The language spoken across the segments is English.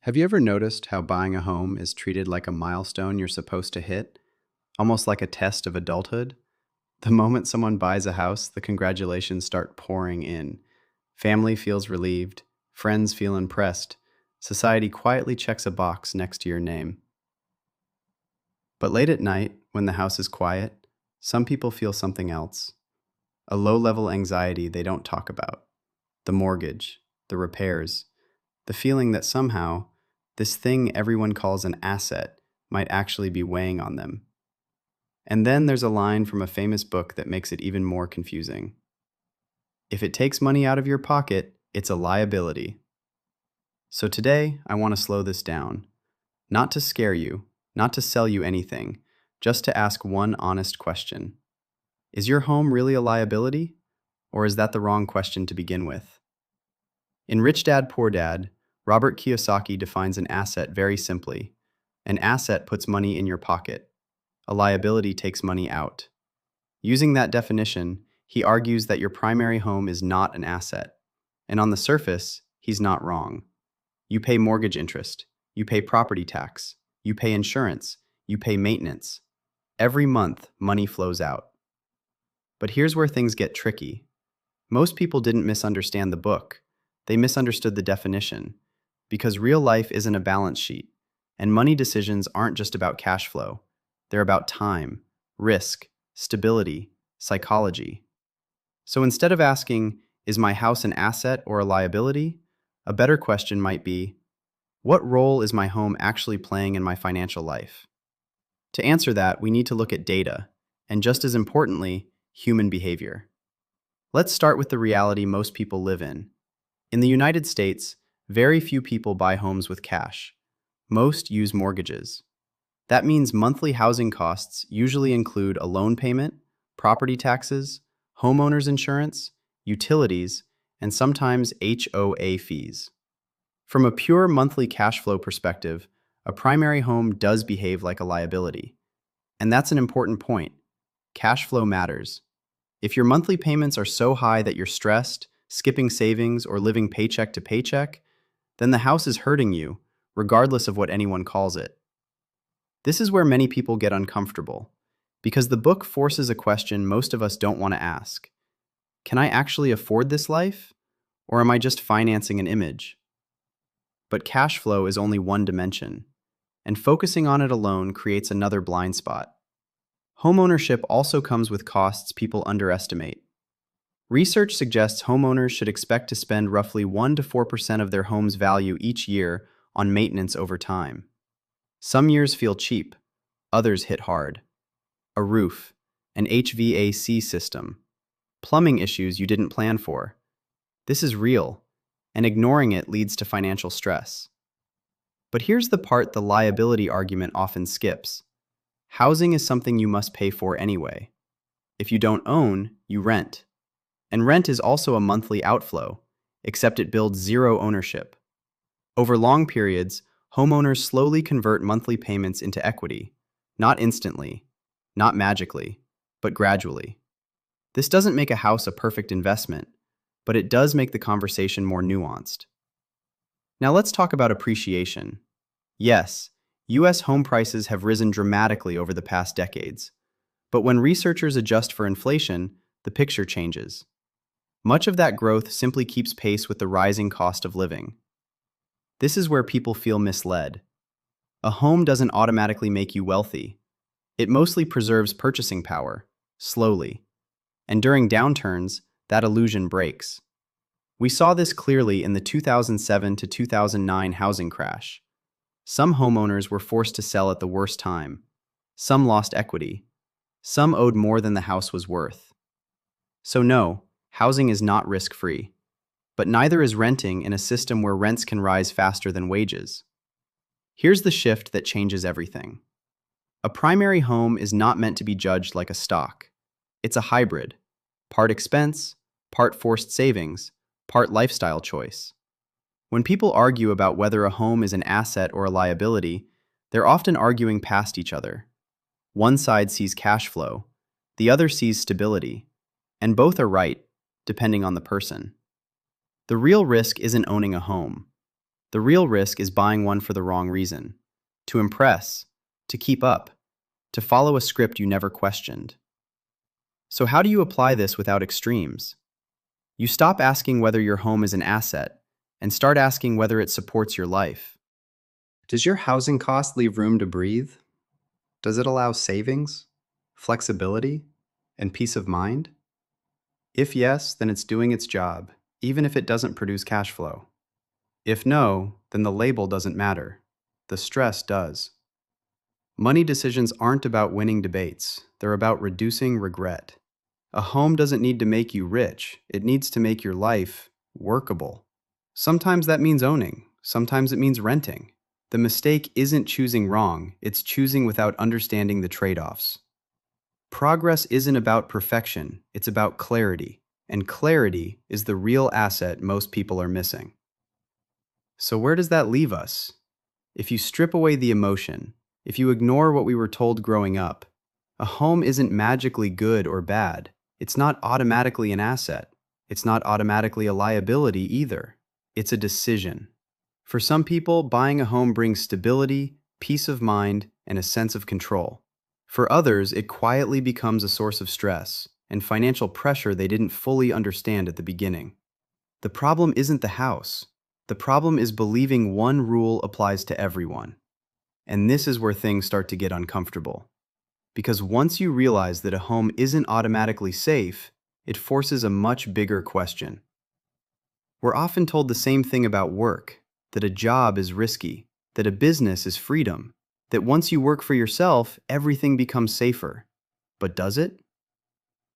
Have you ever noticed how buying a home is treated like a milestone you're supposed to hit, almost like a test of adulthood? The moment someone buys a house, the congratulations start pouring in. Family feels relieved, friends feel impressed, society quietly checks a box next to your name. But late at night, when the house is quiet, some people feel something else, a low level anxiety they don't talk about. The mortgage, the repairs, the feeling that somehow this thing everyone calls an asset might actually be weighing on them. And then there's a line from a famous book that makes it even more confusing. If it takes money out of your pocket, it's a liability. So today, I want to slow this down. Not to scare you, not to sell you anything, just to ask one honest question. Is your home really a liability? Or is that the wrong question to begin with? In Rich Dad, Poor Dad, Robert Kiyosaki defines an asset very simply. An asset puts money in your pocket. A liability takes money out. Using that definition, he argues that your primary home is not an asset. And on the surface, he's not wrong. You pay mortgage interest. You pay property tax. You pay insurance. You pay maintenance. Every month, money flows out. But here's where things get tricky. Most people didn't misunderstand the book. They misunderstood the definition. Because real life isn't a balance sheet, and money decisions aren't just about cash flow. They're about time, risk, stability, psychology. So instead of asking, is my house an asset or a liability? A better question might be, what role is my home actually playing in my financial life? To answer that, we need to look at data, and just as importantly, human behavior. Let's start with the reality most people live in. In the United States, very few people buy homes with cash. Most use mortgages. That means monthly housing costs usually include a loan payment, property taxes, homeowners insurance, utilities, and sometimes HOA fees. From a pure monthly cash flow perspective, a primary home does behave like a liability. And that's an important point. Cash flow matters. If your monthly payments are so high that you're stressed, skipping savings, or living paycheck to paycheck, then the house is hurting you, regardless of what anyone calls it. This is where many people get uncomfortable, because the book forces a question most of us don't want to ask. Can I actually afford this life? Or am I just financing an image? But cash flow is only one dimension, and focusing on it alone creates another blind spot. Homeownership also comes with costs people underestimate. Research suggests homeowners should expect to spend roughly 1 to 4% of their home's value each year on maintenance over time. Some years feel cheap, others hit hard. A roof, an HVAC system, plumbing issues you didn't plan for. This is real, and ignoring it leads to financial stress. But here's the part the liability argument often skips. Housing is something you must pay for anyway. If you don't own, you rent. And rent is also a monthly outflow, except it builds zero ownership. Over long periods, homeowners slowly convert monthly payments into equity, not instantly, not magically, but gradually. This doesn't make a house a perfect investment, but it does make the conversation more nuanced. Now let's talk about appreciation. Yes, US home prices have risen dramatically over the past decades, but when researchers adjust for inflation, the picture changes. Much of that growth simply keeps pace with the rising cost of living. This is where people feel misled. A home doesn't automatically make you wealthy. It mostly preserves purchasing power, slowly. And during downturns, that illusion breaks. We saw this clearly in the 2007 to 2009 housing crash. Some homeowners were forced to sell at the worst time. Some lost equity. Some owed more than the house was worth. So no, housing is not risk-free. But neither is renting in a system where rents can rise faster than wages. Here's the shift that changes everything. A primary home is not meant to be judged like a stock. It's a hybrid. Part expense, part forced savings, part lifestyle choice. When people argue about whether a home is an asset or a liability, they're often arguing past each other. One side sees cash flow, the other sees stability, and both are right, depending on the person. The real risk isn't owning a home. The real risk is buying one for the wrong reason: to impress, to keep up, to follow a script you never questioned. So, how do you apply this without extremes? You stop asking whether your home is an asset and start asking whether it supports your life. Does your housing cost leave room to breathe? Does it allow savings, flexibility, and peace of mind? If yes, then it's doing its job, even if it doesn't produce cash flow. If no, then the label doesn't matter. The stress does. Money decisions aren't about winning debates, they're about reducing regret. A home doesn't need to make you rich, it needs to make your life workable. Sometimes that means owning, sometimes it means renting. The mistake isn't choosing wrong, it's choosing without understanding the trade-offs. Progress isn't about perfection, it's about clarity, and clarity is the real asset most people are missing. So where does that leave us? If you strip away the emotion, if you ignore what we were told growing up, a home isn't magically good or bad. It's not automatically an asset. It's not automatically a liability either. It's a decision. For some people, buying a home brings stability, peace of mind, and a sense of control. For others, it quietly becomes a source of stress and financial pressure they didn't fully understand at the beginning. The problem isn't the house. The problem is believing one rule applies to everyone. And this is where things start to get uncomfortable. Because once you realize that a home isn't automatically safe, it forces a much bigger question. We're often told the same thing about work, that a job is risky, that a business is freedom, that once you work for yourself, everything becomes safer. But does it?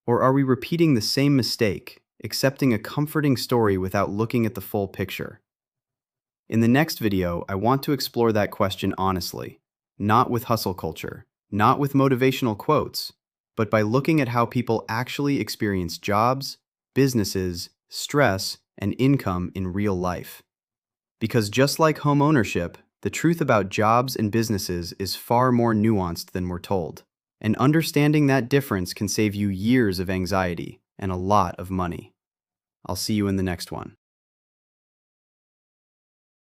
Or are we repeating the same mistake, accepting a comforting story without looking at the full picture? In the next video, I want to explore that question honestly, not with hustle culture, not with motivational quotes, but by looking at how people actually experience jobs, businesses, stress, and income in real life. Because just like home ownership, the truth about jobs and businesses is far more nuanced than we're told. And understanding that difference can save you years of anxiety and a lot of money. I'll see you in the next one.